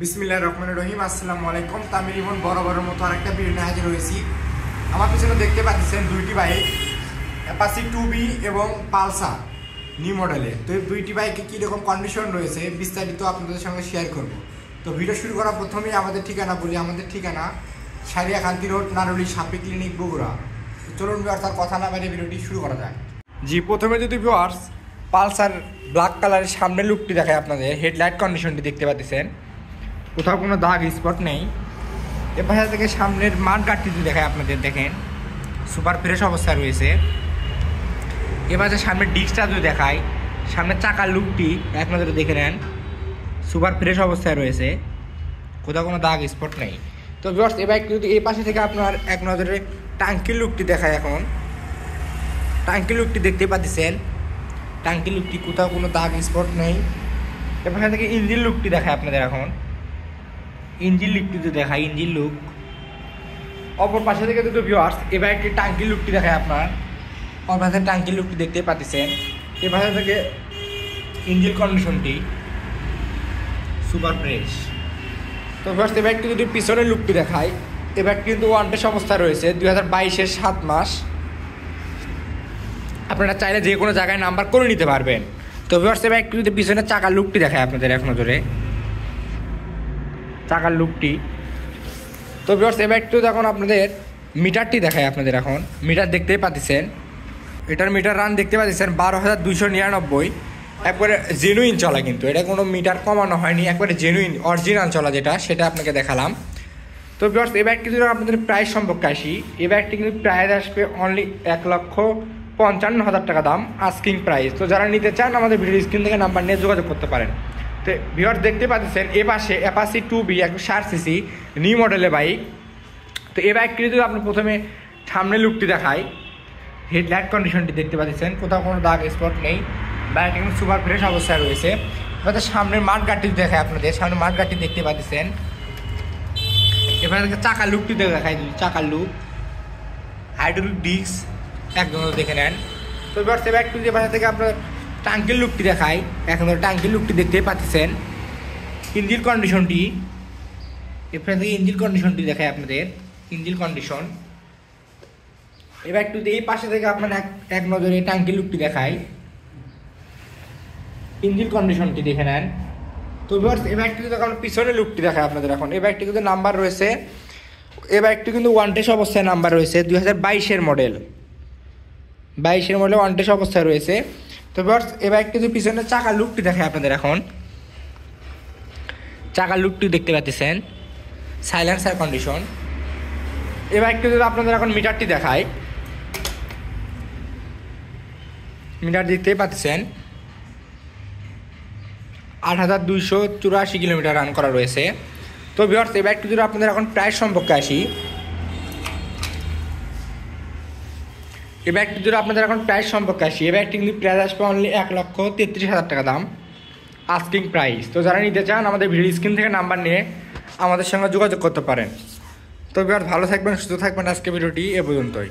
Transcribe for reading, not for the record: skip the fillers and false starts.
বিসমিল্লাহির রহমানির রহিম। আসসালামু আলাইকুম। তামিল ইমন বরাবরের মতো আরেকটা ভিডিও নিয়ে হাজির হয়েছি। আমার পিছনে দেখতে পাচ্ছেন দুইটি বাইক, অ্যাপাচি 2B এবং পালসার নিউ মডেলের। তো এই দুইটি বাইকে কীরকম কন্ডিশন রয়েছে বিস্তারিত আপনাদের সঙ্গে শেয়ার করব। তো ভিডিও শুরু করার প্রথমেই আমাদের ঠিকানা বলি। আমাদের ঠিকানা সারিয়াকান্তি রোড, নারুলি, সাপি ক্লিনিক, বগুড়া। চলুন ভিউয়ার্স, তার কথা না বাইরে ভিডিওটি শুরু করা যায়। জি, প্রথমে যদি ভিউয়ার্স পালসার ব্ল্যাক কালারের সামনের লুকটি দেখায় আপনাদের, হেডলাইট কন্ডিশনটি দেখতে পাচ্ছেন, কোথাও কোনো দাগ স্পট নেই। এবার থেকে সামনের মাঠ গাড়িটি যদি দেখায় আপনাদের, দেখেন সুপার ফ্রেশ অবস্থায় রয়েছে। এবার যে সামনের ডিস্কটা যদি দেখায়, সামনের চাকার লুকটি এক নজরে দেখে নেন, সুপার ফ্রেশ অবস্থায় রয়েছে, কোথাও কোনো দাগ স্পট নেই। তো ভিউয়ার্স এবার যদি এই পাশে থেকে আপনার এক নজরে টাঙ্কির লুকটি দেখায়, এখন টাঙ্কির লুকটি দেখতে পাচ্ছেন, টাঙ্কির লুকটি কোথাও কোনো দাগ স্পট নেই। এবার থেকে ইঞ্জিন লুকটি দেখায় আপনাদের, এখন ইঞ্জিন লুকটি যদি দেখায়, ইঞ্জিন লুক অপর পাশে থেকে দুটো ভিউয়ার্স এবার একটি টাঙ্কির লুকটি দেখায় আপনার, অপর পাশে টাঙ্কির লুকটি দেখতে পাচ্ছেন। এ পাশে থেকে ইঞ্জিন কন্ডিশনটি সুপার ফ্রেশ। তো ভিউয়ার্স এবার একটু যদি পিছনের লুকটি দেখায়, এবার কিন্তু ওয়ান্টেজ অবস্থায় রয়েছে 2022-এর 7 মাস। আপনারা চাইলে যে কোনো জায়গায় নাম্বার করে নিতে পারবেন। তো ভিউয়ার্স এবার একটু যদি পিছনের চাকার লুকটি দেখায় আপনাদের এক নজরে, চাকার লুকটি। তো ভিউয়ার্স এবার একটু যখন আপনাদের মিটারটি দেখায় আপনাদের, এখন মিটার দেখতেই পাচ্ছেন, এটার মিটার রান দেখতে পাচ্ছেন 12,299। একবারে জেনুইন চলা, কিন্তু এটা কোনো মিটার কমানো হয়নি, একবারে জেনুইন অরিজিনাল চলা যেটা, সেটা আপনাকে দেখালাম। তো ভিউয়ার্স এই ব্যাগটি যদি আপনাদের প্রাইস সম্পর্কে আসি, এই ব্যাগটি কিন্তু প্রাইস আসবে অনলি 1,55,000 টাকা দাম, আস্কিং প্রাইস। তো যারা নিতে চান আমাদের ভিডিও স্ক্রিন থেকে নাম্বার নিয়ে যোগাযোগ করতে পারেন। তো ভিউয়ার্স দেখতে পাচ্ছেন এ পাশে অ্যাপাচি 2B 160cc নিউ মডেলের বাইক। তো এই বাইকটি যদি আপনি প্রথমে সামনে লুকটি দেখায়, হেডলাইট কন্ডিশনটি দেখতে পাচ্ছেন, কোথাও কোনো দাগ স্পট নেই, বাইকটি কিন্তু সুপার ফ্রেশ অবস্থায় রয়েছে। এবার সামনের মাঠ গাড়িটি দেখায় আপনাদের, সামনের মাঠ গাড়িটি দেখতে পাচ্ছেন। এবার চাকার লুকটি দেখায়, চাকার লুক, হাইড্রোলিক ডিস্ক একদম দেখে নেন। তো এবার সে বাইকটি যে বাসা থেকে আপনার টাঙ্কির লুকটি দেখায়, এখন টাঙ্কির লুকটি দেখতে পাচ্ছেন। ইঞ্জিন কন্ডিশনটি এখান থেকে ইঞ্জিন কন্ডিশনটি দেখায় আপনাদের, ইঞ্জিন কন্ডিশন। এবার একটু এই পাশে থেকে আপনার এক নজরে টাঙ্কির লুকটি দেখায়, ইঞ্জিন কন্ডিশনটি দেখে নেন। তো ভিউয়ার্স এই বাইকটি যদি আপনার পিছনে লুকটি দেখায় আপনাদের, এখন এই বাইকটি কিন্তু নাম্বার রয়েছে, এই বাইকটি কিন্তু ওয়ান্টেজ অবস্থায় নাম্বার রয়েছে 2022-এর মডেল, 22-এর মডেল ওয়ান্টেজ অবস্থায় রয়েছে। তো ভিউয়ার্স এই বাইকটি যদি পিছনে চাকার লুকটি দেখায় আপনাদের, এখন চাকার লুকটি দেখতে পাচ্ছেন, সাইলেন্সার কন্ডিশন। এই বাইকটি যদি আপনাদের এখন মিটারটি দেখায়, মিটার দেখতেই পাচ্ছেন 8,284 কিলোমিটার রান করা রয়েছে। তো ভিউয়ার্স এই বাইকটি যদি আপনাদের এখন প্রাইস সম্পর্কে আসি, এই বাইকটি যদি আপনাদের এখন প্রাইস সম্পর্কে আসি, এই বাইকটি কিন্তু প্রাইস আসবে অনলি 1,33,000 টাকা দাম, আস্কিং প্রাইস। তো যারা নিতে চান আমাদের ভিডিও স্ক্রিন থেকে নাম্বার নিয়ে আমাদের সঙ্গে যোগাযোগ করতে পারেন। তো ভিউয়ার্স ভালো থাকবেন, সুস্থ থাকবেন। আজকে ভিডিওটি এ পর্যন্তই।